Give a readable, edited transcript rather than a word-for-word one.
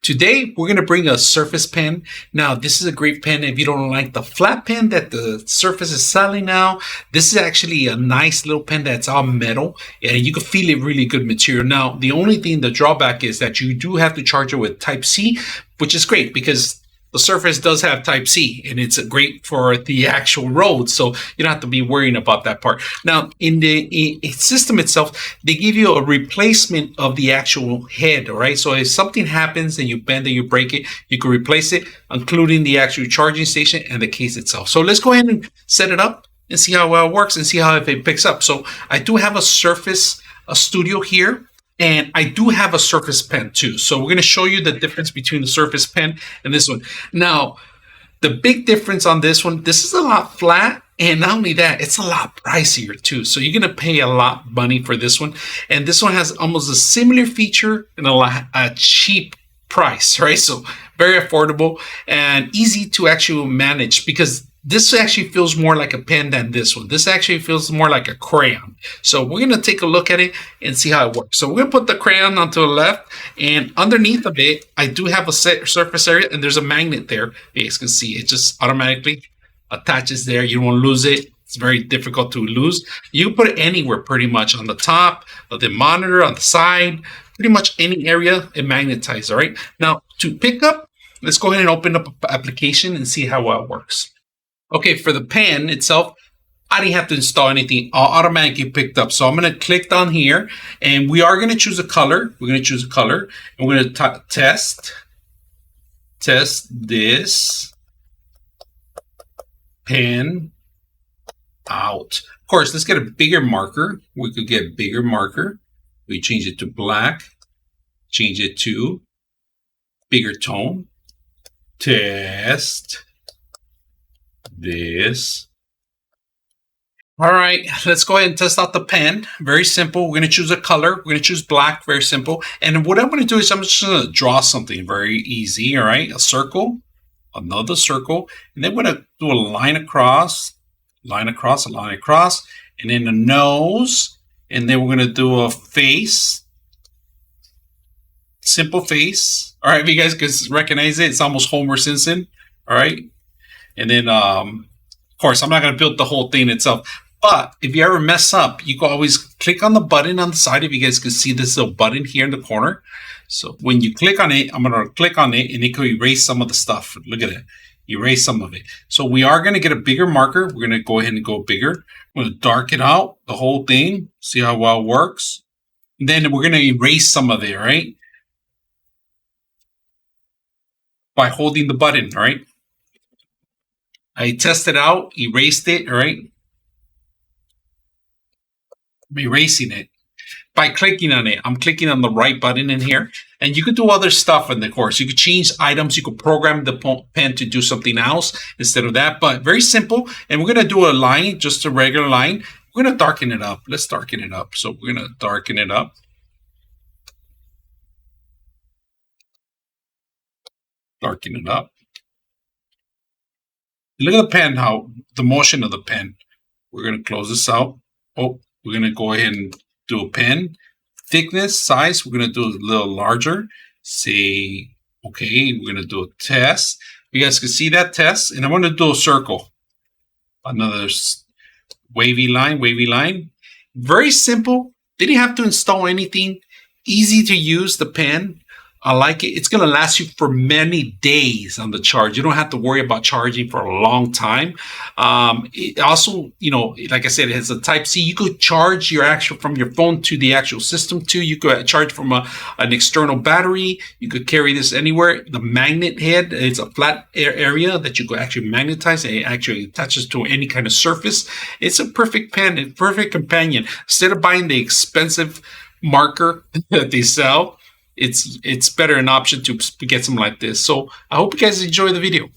Today, we're going to bring a Surface pen. Now, this is a great pen if you don't like the flat pen that the Surface is selling now. This is actually a nice little pen that's all metal, and you can feel it really good material. Now, the only thing, the drawback is that you do have to charge it with Type-C, which is great because the Surface does have Type-C, and it's great for the actual road, so you don't have to be worrying about that part. Now, in the system itself, they give you a replacement of the actual head, all right? So if something happens and you bend it, you break it, you can replace it, including the actual charging station and the case itself. So let's go ahead and set it up and see how well it works and see how if it picks up. So I do have a Surface Studio here. And I do have a Surface pen too. So we're going to show you the difference between the Surface pen and this one. Now, the big difference on this one, this is a lot flat. And not only that, it's a lot pricier too. So you're going to pay a lot of money for this one. And this one has almost a similar feature and a cheap price, right? So very affordable and easy to actually manage because this actually feels more like a pen than this one. This actually feels more like a crayon. So we're going to take a look at it and see how it works. So we're going to put the crayon onto the left, and underneath of it, I do have a surface area, and there's a magnet there. You guys can see it just automatically attaches there. You won't lose it. It's very difficult to lose. You can put it anywhere pretty much, on the top of the monitor, on the side, pretty much any area it magnetizes, all right? Now, to pick up, let's go ahead and open up an application and see how well it works. Okay, for the pen itself, I didn't have to install anything. Automatically picked up. So I'm going to click down here, and we are going to choose a color. We're going to choose a color, and we're going to test this pen out. Of course, let's get a bigger marker. We could get a bigger marker. We change it to black. Change it to bigger tone. Test this. All right, let's go ahead and test out the pen. Very simple. We're going to choose a color. We're going to choose black. Very simple. And what I'm going to do is I'm just going to draw something very easy. All right, a circle, another circle, and then we're going to do a line across, line across, a line across, and then a nose, and then we're going to do a face, simple face. All right, if you guys can recognize it, it's almost Homer Simpson. All right. And then, of course, I'm not going to build the whole thing itself. But if you ever mess up, you can always click on the button on the side. If you guys can see this little button here in the corner. So when you click on it, I'm going to click on it, and it can erase some of the stuff. Look at it. Erase some of it. So we are going to get a bigger marker. We're going to go ahead and go bigger. We're going to darken out the whole thing. See how well it works. And then we're going to erase some of it, right? By holding the button, right? I tested out, erased it, all right? I'm erasing it by clicking on it. I'm clicking on the right button in here. And you could do other stuff in the course. You could change items. You could program the pen to do something else instead of that. But very simple. And we're going to do a line, just a regular line. We're going to darken it up. Let's darken it up. So we're going to darken it up. Darken it up. Look at the pen, how the motion of the pen. We're going to close this out. Oh, we're going to go ahead and do a pen. Thickness, size, we're going to do a little larger. Say, okay, we're going to do a test. You guys can see that test. And I want to do a circle. Another wavy line, wavy line. Very simple. Didn't have to install anything. Easy to use the pen. I like it. It's going to last you for many days on the charge. You don't have to worry about charging for a long time. It also, you know, like I said, it has a Type-C. You could charge your from your phone to the actual system too. You could charge from an external battery. You could carry this anywhere. The magnet head, it's a flat area that you could actually magnetize. It actually attaches to any kind of surface. It's a perfect pen, a perfect companion. Instead of buying the expensive marker that they sell, it's better an option to get something like this. So I hope you guys enjoy the video.